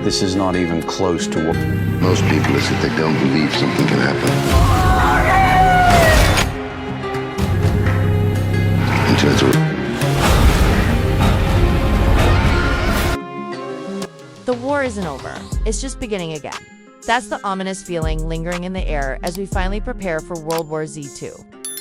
This is not even close to what... Most people is that they don't believe something can happen. Until it's The war isn't over. It's just beginning again. That's the ominous feeling lingering in the air as we finally prepare for World War Z 2,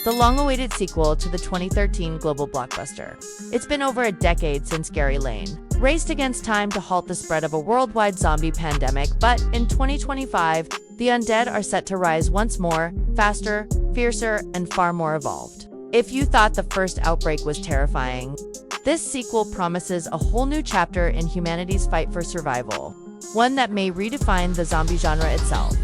the long-awaited sequel to the 2013 global blockbuster. It's been over a decade since Gerry Lane raced against time to halt the spread of a worldwide zombie pandemic, but in 2025, the undead are set to rise once more, faster, fiercer, and far more evolved. If you thought the first outbreak was terrifying, this sequel promises a whole new chapter in humanity's fight for survival, one that may redefine the zombie genre itself.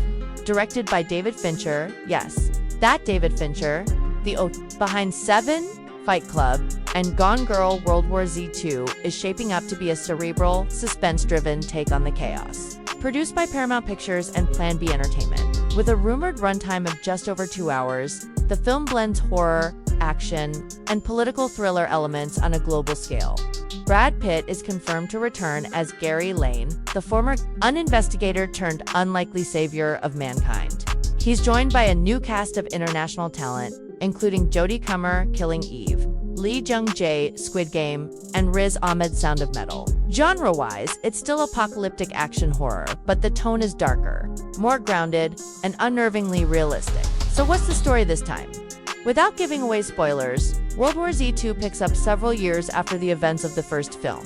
Directed by David Fincher, yes, that David Fincher, the behind Seven, Fight Club, and Gone Girl, World War Z 2 is shaping up to be a cerebral, suspense-driven take on the chaos. Produced by Paramount Pictures and Plan B Entertainment, with a rumored runtime of just over 2 hours, the film blends horror, action, and political thriller elements on a global scale. Brad Pitt is confirmed to return as Gerry Lane, the former uninvestigator turned unlikely savior of mankind. He's joined by a new cast of international talent, including Jodie Comer, Killing Eve, Lee Jung-jae, Squid Game, and Riz Ahmed, Sound of Metal. Genre-wise, it's still apocalyptic action horror, but the tone is darker, more grounded, and unnervingly realistic. So what's the story this time? Without giving away spoilers, World War Z 2 picks up several years after the events of the first film.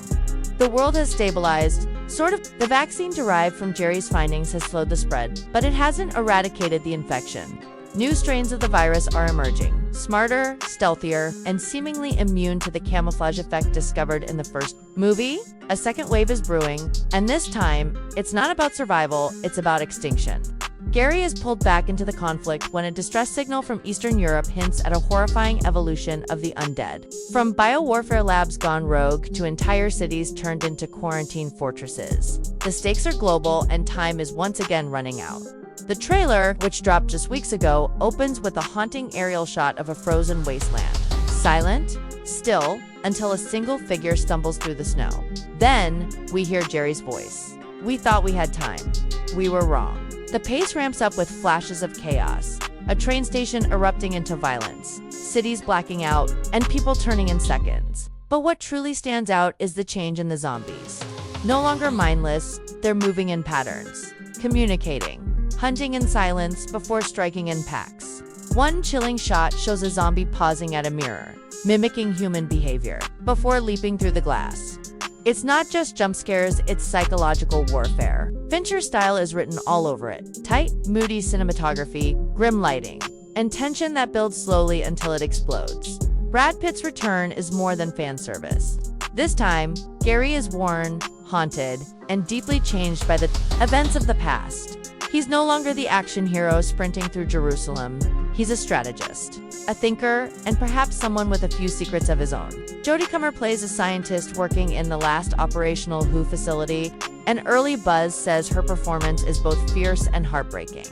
The world has stabilized, sort of. The vaccine derived from Gerry's findings has slowed the spread, but it hasn't eradicated the infection. New strains of the virus are emerging, smarter, stealthier, and seemingly immune to the camouflage effect discovered in the first movie. A second wave is brewing, and this time, it's not about survival, it's about extinction. Gerry is pulled back into the conflict when a distress signal from Eastern Europe hints at a horrifying evolution of the undead. From biowarfare labs gone rogue to entire cities turned into quarantine fortresses. The stakes are global and time is once again running out. The trailer, which dropped just weeks ago, opens with a haunting aerial shot of a frozen wasteland. Silent, still, until a single figure stumbles through the snow. Then, we hear Gerry's voice. "We thought we had time. We were wrong." The pace ramps up with flashes of chaos, a train station erupting into violence, cities blacking out, and people turning in seconds. But what truly stands out is the change in the zombies. No longer mindless, they're moving in patterns, communicating, hunting in silence before striking in packs. One chilling shot shows a zombie pausing at a mirror, mimicking human behavior, before leaping through the glass. It's not just jump scares, it's psychological warfare. Fincher's style is written all over it. Tight, moody cinematography, grim lighting, and tension that builds slowly until it explodes. Brad Pitt's return is more than fan service. This time, Gerry is worn, haunted, and deeply changed by the events of the past. He's no longer the action hero sprinting through Jerusalem. He's a strategist, a thinker, and perhaps someone with a few secrets of his own. Jodie Comer plays a scientist working in the last operational WHO facility, and early buzz says her performance is both fierce and heartbreaking.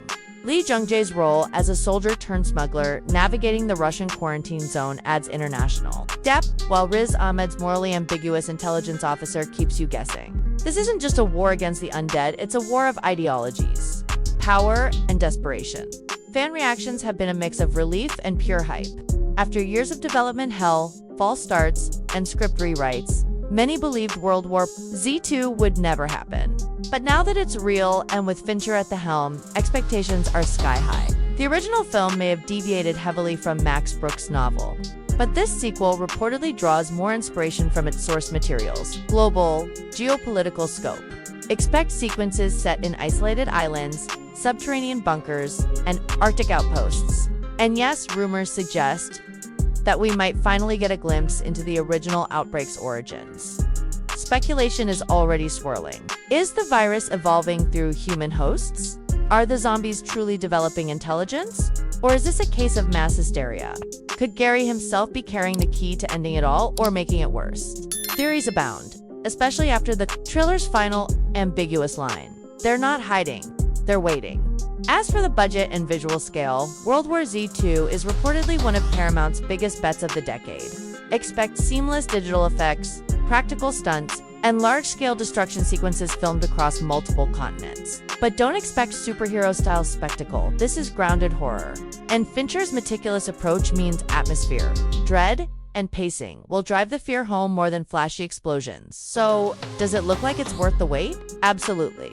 Lee Jung-jae's role as a soldier-turned-smuggler navigating the Russian quarantine zone adds international depth, while Riz Ahmed's morally ambiguous intelligence officer keeps you guessing. This isn't just a war against the undead, it's a war of ideologies, power, and desperation. Fan reactions have been a mix of relief and pure hype. After years of development hell, false starts, and script rewrites, many believed World War Z 2 would never happen. But now that it's real and with Fincher at the helm, expectations are sky high. The original film may have deviated heavily from Max Brooks' novel, but this sequel reportedly draws more inspiration from its source materials, global, geopolitical scope. Expect sequences set in isolated islands, subterranean bunkers, and Arctic outposts. And yes, rumors suggest that we might finally get a glimpse into the original outbreak's origins. Speculation is already swirling. Is the virus evolving through human hosts? Are the zombies truly developing intelligence? Or is this a case of mass hysteria? Could Gerry himself be carrying the key to ending it all or making it worse? Theories abound, especially after the trailer's final, ambiguous line. They're not hiding, they're waiting. As for the budget and visual scale, World War Z 2 is reportedly one of Paramount's biggest bets of the decade. Expect seamless digital effects, practical stunts, and large-scale destruction sequences filmed across multiple continents. But don't expect superhero-style spectacle. This is grounded horror. And Fincher's meticulous approach means atmosphere, dread, and pacing will drive the fear home more than flashy explosions. So, does it look like it's worth the wait? Absolutely.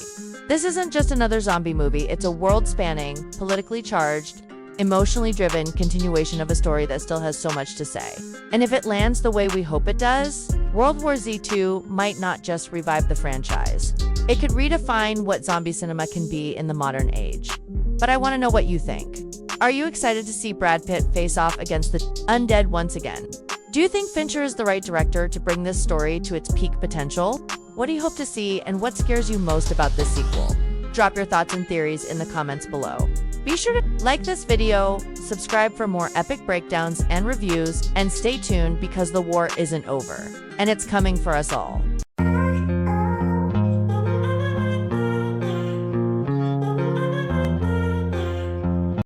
This isn't just another zombie movie, it's a world-spanning, politically charged, emotionally driven continuation of a story that still has so much to say. And if it lands the way we hope it does, World War Z 2 might not just revive the franchise. It could redefine what zombie cinema can be in the modern age. But I want to know what you think. Are you excited to see Brad Pitt face off against the Undead once again? Do you think Fincher is the right director to bring this story to its peak potential? What do you hope to see, and what scares you most about this sequel? Drop your thoughts and theories in the comments below. Be sure to like this video, subscribe for more epic breakdowns and reviews, and stay tuned because the war isn't over, and it's coming for us all.